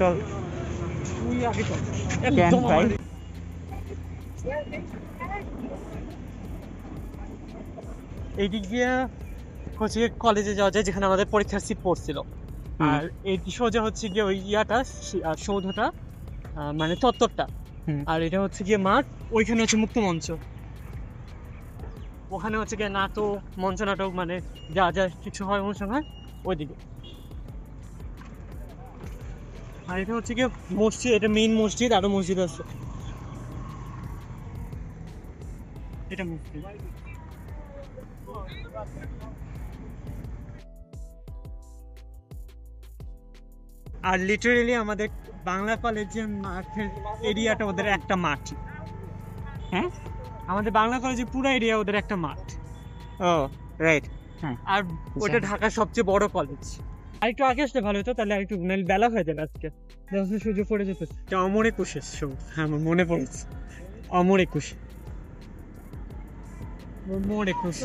চল তুই আগে চল ক্যান ভাই এই দিক দিয়ে হচ্ছে কলেজে যাওয়া যায় যেখানে আমাদের পরীক্ষার সিট পড়ছিল আর এই সোজা হচ্ছে গিয়ে ওই ইয়াটা সৌধটা মানে চত্বরটা আর এটা হচ্ছে গিয়ে মাঠ ওইখানে হচ্ছে মুক্ত মঞ্চ ওখানে হচ্ছে গিয়ে নাটক মঞ্চ নাটক মানে যা যা কিছু হয় অনুষ্ঠান হয় ওইদিকে আর এটা হচ্ছে গিয়ে মসজিদ এটা মেইন মসজিদ আরো মসজিদ আছে এটা মসজিদ আর লিটারেলি আমাদের বাংলা কলেজের মাঠের এরিয়াটা ওদের একটা মাঠ হ্যাঁ আমাদের বাংলা কলেজের পুরো এরিয়া ওদের একটা মাঠ ও রাইট হ্যাঁ আর ওটা ঢাকার সবচেয়ে বড় কলেজ আর একটু আগে আসলে ভালো হতো তাহলে আর একটু বেলা হয়ে যাবে আজকে যখন সূর্য পড়ে যেত অমর 21 হ্যাঁ আমার মনে পড়েছে অমর 21 অমর 21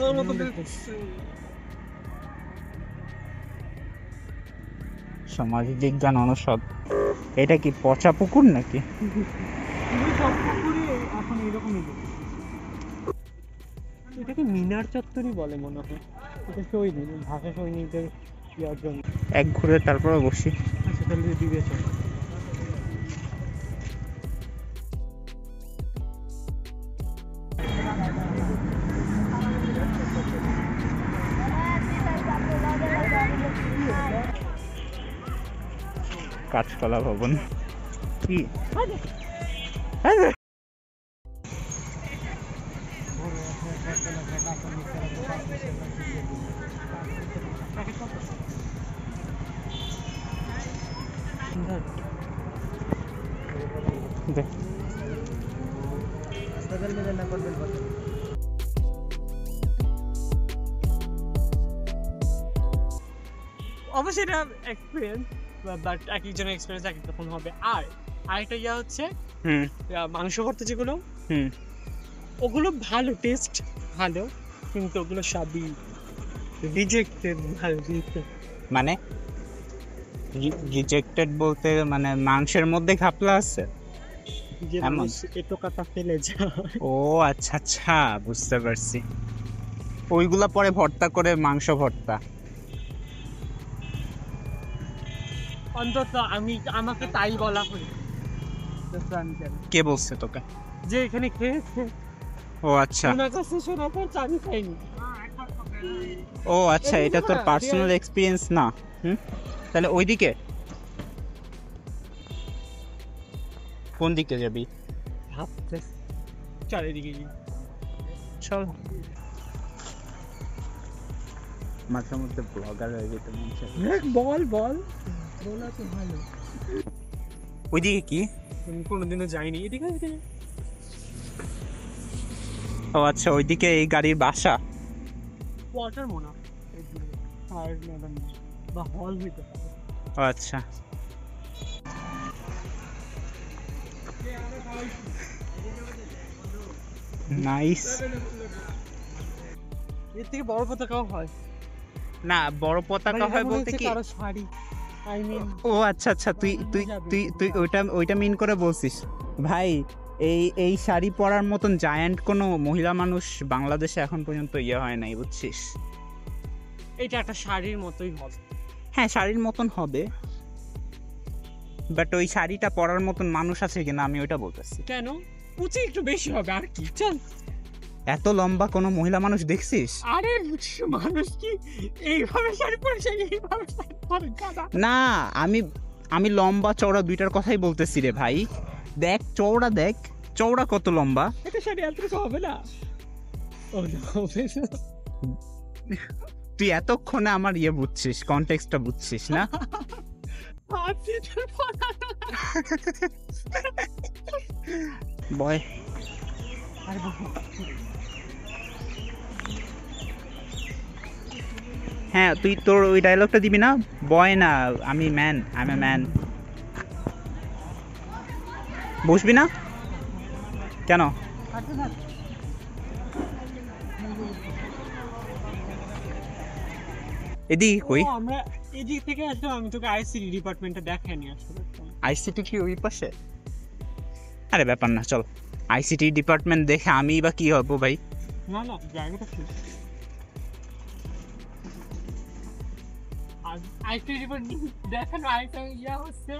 সমাজ বিজ্ঞান অনুষদ এটা কি পচা পুকুর নাকি এখন এরকমই এটাকে মিনার চত্বরই বলে মনে হয় এটা সৈনিক ভাষা সৈনিকদের ইয়ার জন্য এক ঘুরে তারপরে বসি আচ্ছা তাহলে বিবেচনা কাঁচকলা ভবন কি অবশ্যই এটা এক্সপিরিয়েন্স বাট এক একজনের এক্সপিরিয়েন্স এক এক রকম হবে আর আরেকটা ইয়া হচ্ছে মাংস ভর্তা যেগুলো ওগুলো ভালো টেস্ট ভালো কিন্তু ওগুলো সবই রিজেক্টেড ভালো মানে রিজেক্টেড বলতে মানে মাংসের মধ্যে ঘাপলা আছে যে মানুষ এটো কাটা ফেলে যায় ও আচ্ছা আচ্ছা বুঝতে পারছি ওইগুলা পরে ভর্তা করে মাংস ভর্তা অন্তত আমাকে তাই বলা হলো কে বলছে তোকে যে এখানে খেয়েছে ও আচ্ছা ওনার কাছে শোনার পর আমি খাইনি ও আচ্ছা এটা তোর পার্সোনাল এক্সপিরিয়েন্স না তাহলে ওইদিকে কোন দিকে যাবি ভাবতে চারিদিকে চল মাঝে মধ্যে ব্লগার হয়ে যেতে মন চায় বল বলা তো ভালো ওইদিকে কি আমি কোনোদিনও যাইনি এদিকে ও আচ্ছা ওইদিকে এই গাড়ির বাসা ওয়াটার মোনা আর ম্যাডাম বা হল হইতে ও আচ্ছা নাইস এর থেকে বড় পতাকাও হয় না বড় পতাকা হয় বলতে কি কারো শাড়ি আই মিন ও আচ্ছা আচ্ছা তুই তুই তুই তুই ওইটা মিন করে বলছিস ভাই এই শাড়ি পরার মতন জায়ান্ট কোনো মহিলা মানুষ বাংলাদেশে এখন পর্যন্ত ইয়ে হয় নাই বুঝছিস এটা একটা শাড়ির মতোই হবে হ্যাঁ শাড়ির মতন হবে বাট ওই শাড়িটা পরার মতন মানুষ আছে কিনা আমি ওইটা বলতেছি কেন উঁচু একটু বেশি হবে আর কি চল এত লম্বা কোনো মহিলা মানুষ দেখছিস আরে মানুষ কি এইভাবে শাড়ি পরেছে এইভাবে শাড়ি পরে গাদা না আমি লম্বা চওড়া দুইটার কথাই বলতেছি রে ভাই দেখ চওড়া কত লম্বা এটা শাড়ি এত হবে না ও হবে তুই এতক্ষণে আমার ইয়ে বুঝছিস কনটেক্সটটা বুঝছিস না বয় হ্যাঁ তুই তোর ওই ডায়লগটা দিবি না বয় না আমি man I am a man বসবি না কেন এদিকে কই আমরা এদিক থেকে আসলে আমি তোকে আইসিটি ডিপার্টমেন্টে দেখাইনি আসলে। আইসিটি কি ওই পাশে? আরে ব্যাপার না, চল। আইসিটি ডিপার্টমেন্ট দেখে আমি বা কি হবো ভাই? না না, জায়গাটা কি? আর আইসিটি ডিপার্টমেন্ট দেখেন, আইসা ইয়া হচ্ছে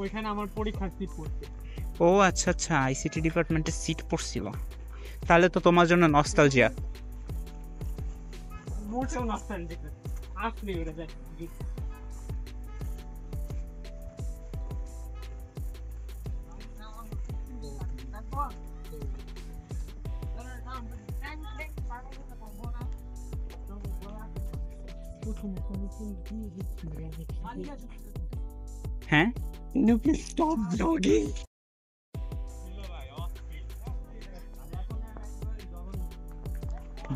ওইখানে আমার পরীক্ষার সিট পড়ছে। ও আচ্ছা আচ্ছা, আইসিটি ডিপার্টমেন্টে সিট পড়ছিল। তাহলে তো তোমার জন্য নস্টালজিয়া। মোটেও নস্টালজিক না, আসলে ওটা দেখ। হ্যাঁ, No, please stop vlogging.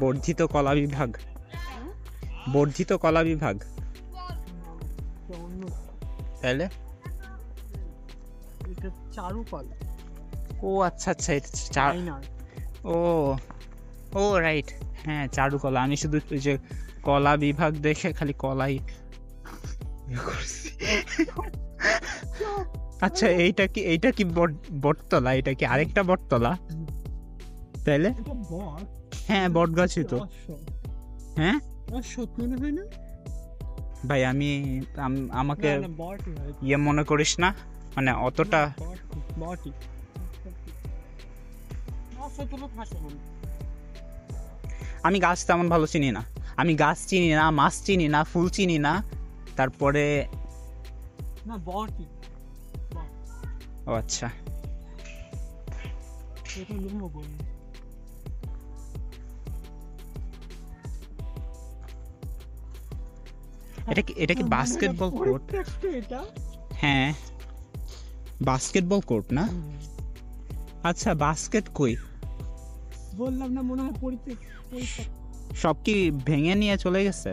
বর্ধিত কলা বিভাগ, বর্ধিত কলা বিভাগ। তাহলে এটা চারুকলা। ও আচ্ছা আচ্ছা, এটা চার। ও ও রাইট, হ্যাঁ চারুকলা। আমি শুধু ওই যে কলা বিভাগ দেখে খালি কলাই করছি। আচ্ছা, এইটা কি বটতলা? এটা কি আরেকটা বটতলা? তাইলে হ্যাঁ, বট গাছই তো। হ্যাঁ সত্যি মনে হয় না ভাই, আমাকে ইয়ে মনে করিস না, মানে অতটা। আমি গাছ তেমন ভালো চিনি না। আমি গাছ চিনি না, মাছ চিনি না, ফুল চিনি না। তারপরে ও আচ্ছা, এটা কি বাস্কেটবল কোর্ট? হ্যাঁ, বাস্কেটবল কোর্ট না? আচ্ছা, বাস্কেট কই? বললাম না, মনে হয় সব কি ভেঙে নিয়ে চলে গেছে?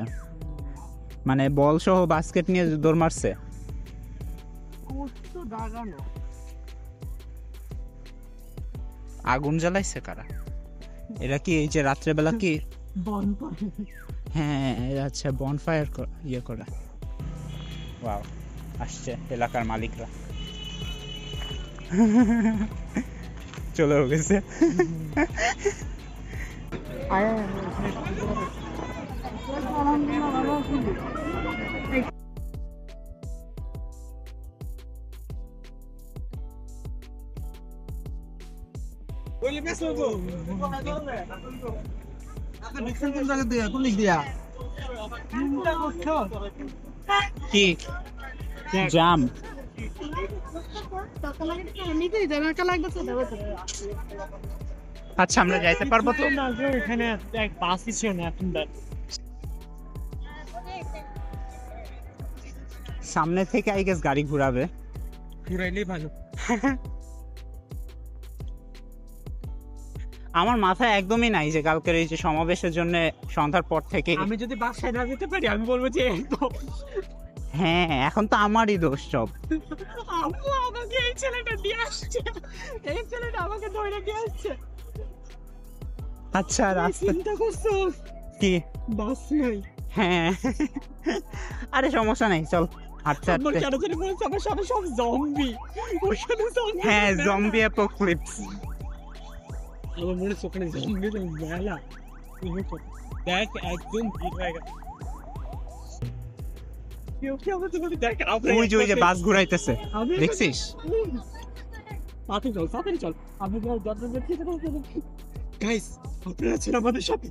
মানে বল সহ বাস্কেট নিয়ে দৌড় মারছে? আগুন জ্বালাইছে কারা? এরা কি এই যে রাত্রেবেলা কি? হ্যাঁ, আচ্ছা, বনফায়ার ইয়ে করা। ওয়াও, আসছে এলাকার মালিকরা, চলে গেছে। কি জাম? আচ্ছা, আমরা যাইতে পারবো তো? এখানে এক বাসই ছিল না এখন। সামনে থেকে আই গেস গাড়ি ঘুরাবে, ঘুরাইলেই ভালো। আমার মাথায় একদমই নাই যে কালকের এই যে সমাবেশের জন্য সন্ধ্যার পর থেকে। আমি যদি বাসায় না যেতে পারি, আমি বলবো যে হ্যাঁ, এখন তো আমারই দোষ সব। আম্মু আমাকে এই ছেলেটা দিয়ে আসছে, এই ছেলেটা আমাকে ধরে দিয়ে আসছে। আচ্ছা, রাস্তা চিন্তা করছো কি? বাস নাই। হ্যাঁ, আরে সমস্যা নাই, চল হাঁটতে আমার হাঁটতে। কেন জানি মনে হচ্ছে আমার সামনে সব জম্বি। ওখানে জম্বি। হ্যাঁ, জম্বি অ্যাপোক্যালিপস। আমার মনে হচ্ছে ওখানে জম্বি মেলা। দেখ, একদম ভিড় হয়ে গেছে। ওই যে বাস ঘুরাইতেছে, দেখছিস? তাড়াতাড়ি চল। আমি গাইস, আপনারা ছিল আমাদের সাথে।